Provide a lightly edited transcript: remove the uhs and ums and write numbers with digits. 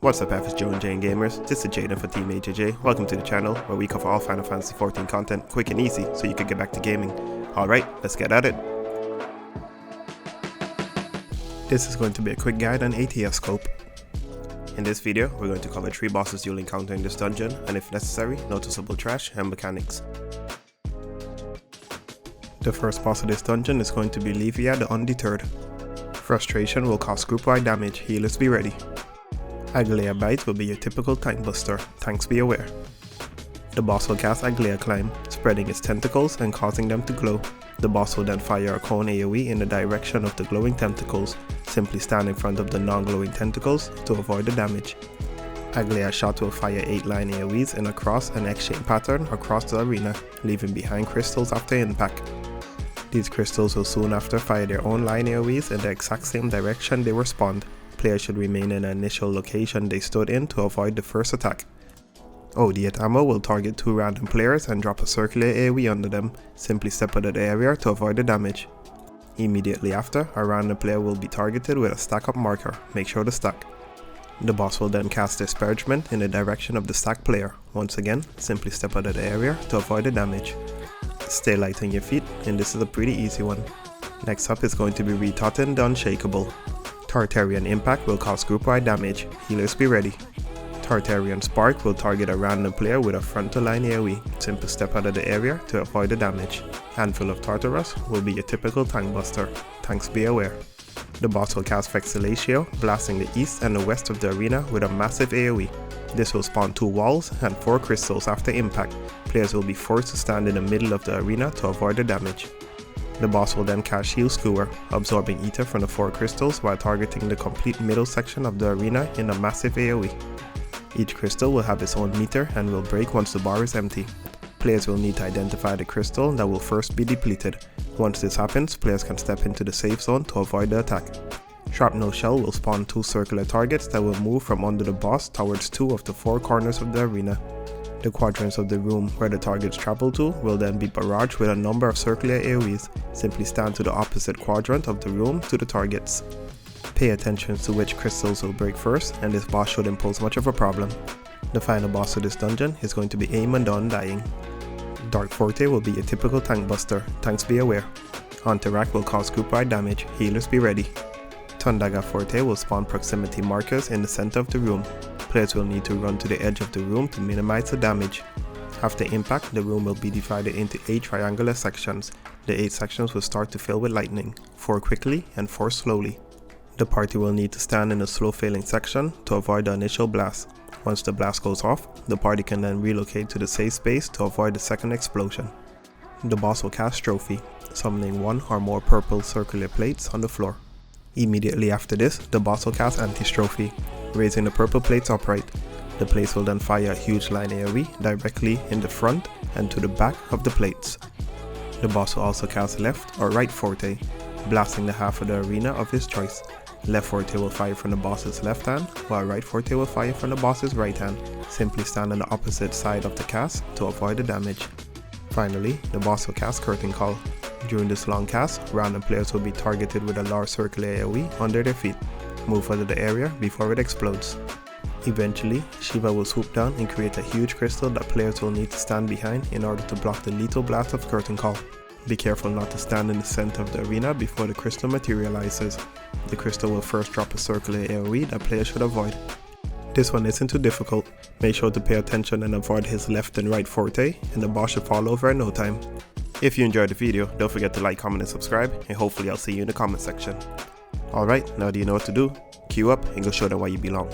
What's up FFXIV gamers, this is Jaden for Team HJ. Welcome to the channel where we cover all Final Fantasy XIV content quick and easy so you can get back to gaming. Alright, let's get at it. This is going to be a quick guide on Aitiascope. In this video, we're going to cover 3 bosses you'll encounter in this dungeon and if necessary, noticeable trash and mechanics. The first boss of this dungeon is going to be Lyfia the Undeterred. Frustration will cause group-wide damage, healers be ready. Aglaya Bite will be your typical tank buster, tanks be aware. The boss will cast Aglaya Climb, spreading its tentacles and causing them to glow. The boss will then fire a cone AoE in the direction of the glowing tentacles, simply stand in front of the non-glowing tentacles to avoid the damage. Aglaya Shot will fire 8 line AoEs in a cross and X-shape pattern across the arena, leaving behind crystals after impact. These crystals will soon after fire their own line AoEs in the exact same direction they were spawned. Players should remain in the initial location they stood in to avoid the first attack. The ammo will target 2 random players and drop a circular AoE under them, simply step out of the area to avoid the damage. Immediately after, a random player will be targeted with a stack up marker, make sure to stack. The boss will then cast Disparagement in the direction of the stack player. Once again, simply step out of the area to avoid the damage. Stay light on your feet, and this is a pretty easy one. Next up is going to be Retotten the Unshakable. Tartarian Impact will cause group-wide damage, healers be ready. Tartarian Spark will target a random player with a frontal line AoE, simply step out of the area to avoid the damage. Handful of Tartarus will be your typical tank buster, tanks be aware. The boss will cast Vexillatio, blasting the east and the west of the arena with a massive AoE. This will spawn 2 walls and 4 crystals after impact. Players will be forced to stand in the middle of the arena to avoid the damage. The boss will then cast Shield Skewer, absorbing ether from the 4 crystals while targeting the complete middle section of the arena in a massive AoE. Each crystal will have its own meter and will break once the bar is empty. Players will need to identify the crystal that will first be depleted. Once this happens, players can step into the safe zone to avoid the attack. Shrapnel Shell will spawn 2 circular targets that will move from under the boss towards 2 of the 4 corners of the arena. The quadrants of the room where the targets travel to will then be barraged with a number of circular AoEs. Simply stand to the opposite quadrant of the room to the targets. Pay attention to which crystals will break first, and this boss shouldn't pose much of a problem. The final boss of this dungeon is going to be Aimon the Undying. Dark Forte will be a typical tank buster, tanks be aware. Onteract will cause group-wide damage, healers be ready. Thundaga Forte will spawn proximity markers in the center of the room. Players will need to run to the edge of the room to minimize the damage. After impact, the room will be divided into 8 triangular sections. The 8 sections will start to fill with lightning, 4 quickly and 4 slowly. The party will need to stand in a slow failing section to avoid the initial blast. Once the blast goes off, the party can then relocate to the safe space to avoid the second explosion. The boss will cast Trophy, summoning 1 or more purple circular plates on the floor. Immediately after this, the boss will cast Antistrophy, raising the purple plates upright. The plates will then fire a huge line AoE directly in the front and to the back of the plates. The boss will also cast Left or Right Forte, blasting the half of the arena of his choice. Left Forte will fire from the boss's left hand, while Right Forte will fire from the boss's right hand. Simply stand on the opposite side of the cast to avoid the damage. Finally, the boss will cast Curtain Call. During this long cast, random players will be targeted with a large circular AoE under their feet. Move out of the area before it explodes. Eventually, Shiva will swoop down and create a huge crystal that players will need to stand behind in order to block the lethal blast of Curtain Call. Be careful not to stand in the center of the arena before the crystal materializes. The crystal will first drop a circular AoE that players should avoid. This one isn't too difficult. Make sure to pay attention and avoid his left and right forte, and the boss should fall over in no time. If you enjoyed the video, don't forget to like, comment and subscribe, and hopefully I'll see you in the comment section. Alright, now do you know what to do? Queue up and go show them why you belong.